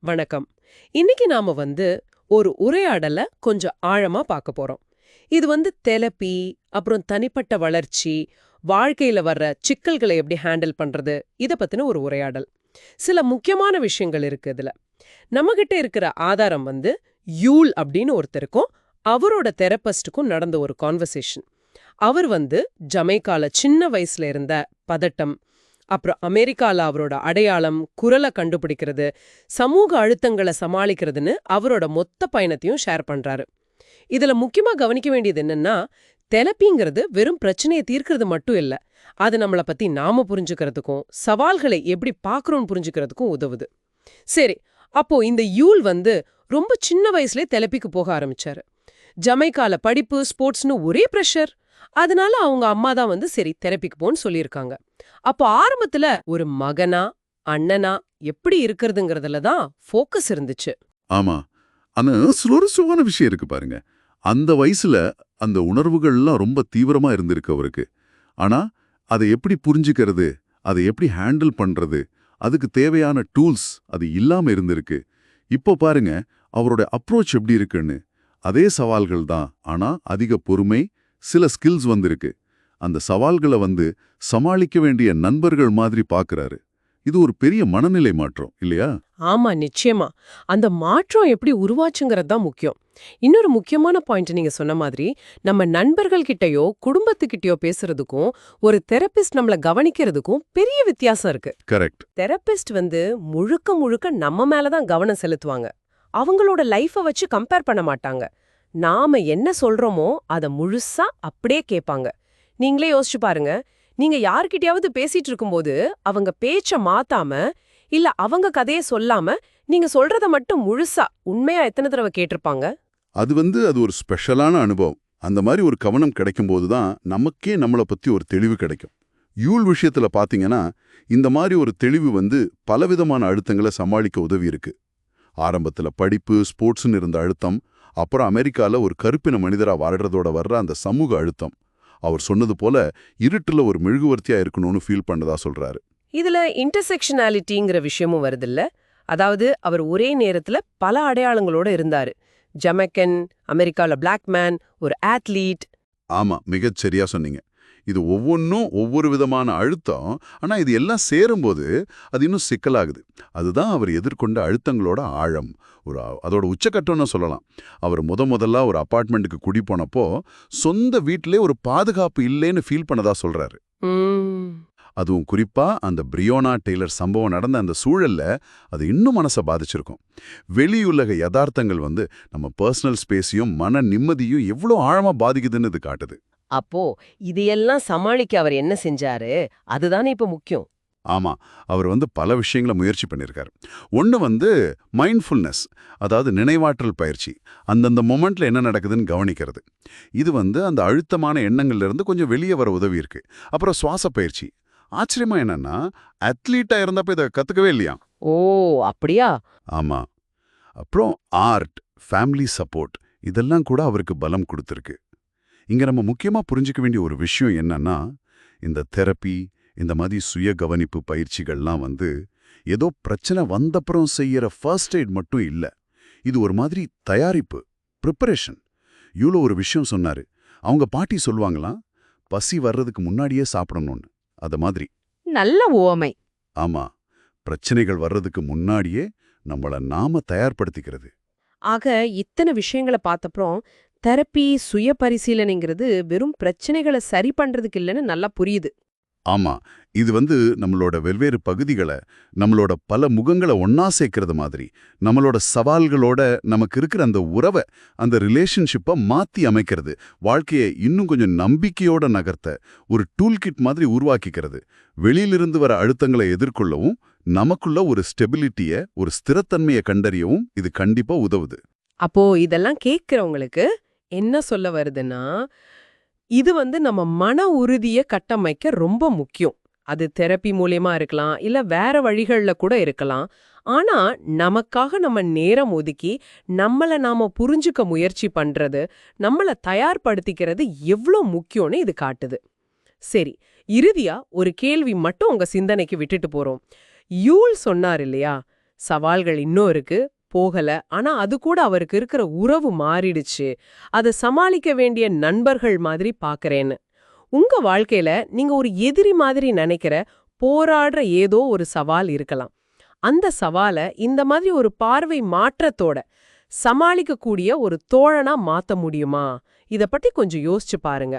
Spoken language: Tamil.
வணக்கம். இன்னைக்கு நாம ஒரு உரையாடல கொஞ்சம் ஆழமா பார்க்க போறோம். இது தெரப்பி, அப்புறம் தனிப்பட்ட வளர்ச்சி, வாழ்க்கையில வர்ற சிக்கல்களை எப்படி ஹேண்டில் பண்றது, இத பத்தின ஒரு உரையாடல். சில முக்கியமான விஷயங்கள் இருக்கு இதுல. நம்மகிட்ட இருக்கிற ஆதாரம் யூல் அப்படின்னு ஒருத்தருக்கும் அவரோட தெரபிஸ்டுக்கும் நடந்த ஒரு கான்வர்சேஷன். அவர் ஜமைக்கால சின்ன வயசுல இருந்த பதட்டம், அப்புறம் அமெரிக்கால அவரோட அடையாளம், குரலை கண்டுபிடிக்கிறது, சமூக அழுத்தங்களை சமாளிக்கிறதுன்னு அவரோட மொத்த பயணத்தையும் ஷேர் பண்றாரு. இதுல முக்கியமா கவனிக்க வேண்டியது என்னன்னா, தெரப்பிங்கிறது வெறும் பிரச்சனையை தீர்க்கிறது மட்டும் இல்ல, அது நம்மளை பத்தி நாம புரிஞ்சுக்கிறதுக்கும் சவால்களை எப்படி பாக்குறோம்னு புரிஞ்சுக்கிறதுக்கும் உதவுது. சரி, அப்போ இந்த யூல் ரொம்ப சின்ன வயசுலயே தெரப்பிக்கு போக ஆரம்பிச்சாரு. ஜமைக்கால படிப்பு, ஸ்போர்ட்ஸ்னு ஒரே ப்ரெஷர். அதனால அவங்க அம்மா தான் சரி தெரப்பிக்கு போன்னு சொல்லியிருக்காங்க. அப்போ ஆரம்பத்துல ஒரு மகனா அண்ணனா எப்படி இருக்கிறதுங்கிறதுல தான் ஃபோக்கஸ் இருந்துச்சு. ஆமா. ஆனா சுவாரஸ்யமான விஷயம் இருக்கு பாருங்க. அந்த வயசுல அந்த உணர்வுகள்லாம் ரொம்ப தீவிரமா இருந்திருக்கு அவருக்கு. ஆனா அதை எப்படி புரிஞ்சுக்கிறது, அதை எப்படி ஹேண்டில் பண்றது, அதுக்கு தேவையான டூல்ஸ் அது இல்லாம இருந்திருக்கு. இப்போ பாருங்க அவரோட அப்ரோச் எப்படி இருக்குன்னு. அதே சவால்கள் தான், ஆனா அதிக பொறுமை, சில ஸ்கில்ஸ் வந்திருக்கு. அந்த சவால்களை சமாளிக்க வேண்டிய நண்பர்கள் மாதிரி பாக்குறாரு. இது ஒரு பெரிய மனநிலை மாற்றம் இல்லையா? ஆமா, நிச்சயமா. அந்த மாற்றம் எப்படி உருவாச்சுங்கிறது தான் முக்கியம். இன்னொரு முக்கியமான பாயிண்ட் நீங்க சொன்ன மாதிரி, நம்ம நண்பர்கள் கிட்டயோ குடும்பத்துக்கிட்டயோ பேசுறதுக்கும் ஒரு தெரபிஸ்ட் நம்மள கவனிக்கிறதுக்கும் பெரிய வித்தியாசம் இருக்கு. கரெக்ட். தெரபிஸ்ட் முழுக்க முழுக்க நம்ம மேலதான் கவனம் செலுத்துவாங்க. அவங்களோட லைஃப வச்சு கம்பேர் பண்ண மாட்டாங்க. நாம என்ன சொல்றோமோ அத முழுசா அப்படியே கேட்பாங்க. நீங்களே யோசிச்சு பாருங்க, நீங்க யார்கிட்டயாவது பேசிட்டு இருக்கும்போது அவங்க பேச்ச மாத்தாம, இல்ல அவங்க கதையை சொல்லாம நீங்க சொல்றத மட்டும் முழுசா உண்மையா எத்தனை தடவை கேட்டிருப்பாங்க? அது ஒரு ஸ்பெஷலான அனுபவம். அந்த மாதிரி ஒரு கவனம் கிடைக்கும்போது தான் நமக்கே நம்மளை பத்தி ஒரு தெளிவு கிடைக்கும். யூல் விஷயத்துல பாத்தீங்கன்னா இந்த மாதிரி ஒரு தெளிவு பலவிதமான அழுத்தங்களை சமாளிக்க உதவி இருக்கு. ஆரம்பத்துல படிப்பு, ஸ்போர்ட்ஸ்னு இருந்த அழுத்தம், அப்புறம் அமெரிக்கால ஒரு கருப்பின மனிதரா வாழ்றதோட வர்ற அந்த சமூக அழுத்தம். அவர் சொன்னது போல இருட்டுல ஒரு மெழுகுவர்த்தியா இருக்கணும்னு ஃபீல் பண்ணதா சொல்றாரு. இதுல இன்டர்செக்ஷனாலிட்டிங்கிற விஷயமும் வருதுல்ல. அதாவது அவர் ஒரே நேரத்துல பல அடையாளங்களோட இருந்தாரு. ஜமைக்கன், அமெரிக்கால பிளாக் மேன், ஒரு ஆத்லீட். ஆமா, மிகச் சரியா சொன்னீங்க. இது ஒவ்வொன்றும் ஒவ்வொரு விதமான அழுத்தம். ஆனா இது எல்லாம் சேரும்போது அது இன்னும் சிக்கலாகுது. அதுதான் அவர் எதிர்கொண்ட அழுத்தங்களோட ஆழம். அதோட உச்சக்கட்டம்னு சொல்லலாம். அவர் முதல்ல ஒரு அபார்ட்மெண்ட்டுக்கு குடி போனப்போ சொந்த வீட்டிலே ஒரு பாதுகாப்பு இல்லைன்னு ஃபீல் பண்ணதா சொல்றாரு. அதுவும் குறிப்பா அந்த பிரியோனா டெய்லர் சம்பவம் நடந்த அந்த சூழல்ல அது இன்னும் மனசை பாதிச்சிருக்கும். வெளியுலக யதார்த்தங்கள் நம்ம பர்சனல் ஸ்பேஸையும் மன நிம்மதியும் எவ்வளோ ஆழமா பாதிக்குதுன்னு இது காட்டுது. அப்போ இதையெல்லாம் சமாளிக்க அவர் என்ன செஞ்சாரு, அதுதானே இப்ப முக்கியம். ஆமா, அவர் பல விஷயங்களை முயற்சி பண்ணியிருக்காரு. ஒன்று மைண்ட்ஃபுல்னஸ், அதாவது நினைவாற்றல் பயிற்சி. அந்தந்த மொமெண்ட்ல என்ன நடக்குதுன்னு கவனிக்கிறது. இது அந்த அழுத்தமான எண்ணங்கள்ல இருந்து கொஞ்சம் வெளியே வர உதவி இருக்கு. அப்புறம் சுவாச பயிற்சி. ஆச்சரியமா என்னன்னா அத்லீட்டா இருந்தப்ப இதை கத்துக்கவே இல்லையா? ஓ, அப்படியா? ஆமா. அப்புறம் ஆர்ட், ஃபேமிலி சப்போர்ட், இதெல்லாம் கூட அவருக்கு பலம் கொடுத்துருக்கு. இங்க நம்ம முக்கியமா புரிஞ்சுக்க வேண்டிய ஒரு விஷயம் என்னன்னா, இந்த தெரப்பி, இந்த மாதிரி சுய கவனிப்பு பயிற்சிகள்லாம் ஏதோ பிரச்சனை வந்தப்புறம் செய்யற ஃபர்ஸ்ட் எய்ட் மட்டும் இல்ல. இது ஒரு மாதிரி தயாரிப்பு, ப்ரிப்பரேஷன். இவ்வளோ ஒரு விஷயம் சொன்னாரு. அவங்க பாட்டி சொல்லுவாங்களாம், பசி வர்றதுக்கு முன்னாடியே சாப்பிடணும்னு. அத மாதிரி. நல்ல உவமை. ஆமா, பிரச்சனைகள் வர்றதுக்கு முன்னாடியே நம்மள நாம தயார்படுத்திக்கிறது. ஆக இத்தனை விஷயங்களை பார்த்தப்புறம் தெரப்பி, சுய பரிசீலனைங்கிறது வெறும் பிரச்சனைகளை சரி பண்றதுக்கு இல்லைன்னு நல்லா புரியுது. ஆமா, இது நம்மளோட வெவ்வேறு பகுதிகளை, நம்மளோட பல முகங்களை ஒன்னா சேர்க்கறது மாதிரி, நம்மளோட சவால்களோட நமக்கு இருக்கிற அந்த உறவை, அந்த ரிலேஷன்ஷிப்பை மாத்தி அமைக்கிறது, வாழ்க்கையை இன்னும் கொஞ்சம் நம்பிக்கையோட நகர்த்த ஒரு டூல் கிட் மாதிரி உருவாக்கிக்கிறது. வெளியிலிருந்து வர அழுத்தங்களை எதிர்கொள்ளவும், நமக்குள்ள ஒரு ஸ்டெபிலிட்டிய, ஒரு ஸ்திரத்தன்மையை கண்டறியவும் இது கண்டிப்பா உதவுது. அப்போ இதெல்லாம் கேட்கிறவங்களுக்கு என்ன சொல்ல வருதுன்னா, இது நம்ம மன உறுதியை கட்டமைக்க ரொம்ப முக்கியம். அது தெரப்பி மூலியமா இருக்கலாம், இல்ல வேற வழிகள்ல கூட இருக்கலாம். ஆனா நமக்காக நம்ம நேரம் ஒதுக்கி நம்மள நாம புரிஞ்சுக்க முயற்சி பண்றது, நம்மள தயார்படுத்திக்கிறது எவ்வளோ முக்கியம்னு இது காட்டுது. சரி, இறுதியா ஒரு கேள்வி மட்டும் உங்க சிந்தனைக்கு விட்டுட்டு போறோம். யூல் சொன்னார் இல்லையா, சவால்கள் இன்னும் இருக்கு, போகல. ஆனா அது கூட அவருக்கு இருக்கிற உறவு மாறிடுச்சு. அத சமாளிக்க வேண்டிய நண்பர்கள் மாதிரி பாக்குறேன்னு. உங்க வாழ்க்கையில நீங்க ஒரு எதிரி மாதிரி நினைக்கிற, போராடுற ஏதோ ஒரு சவால் இருக்கலாம். அந்த சவால இந்த மாதிரி ஒரு பார்வை மாற்றத்தோட சமாளிக்கக்கூடிய ஒரு தோழனா மாத்த முடியுமா? இத பத்தி கொஞ்சம் யோசிச்சு பாருங்க.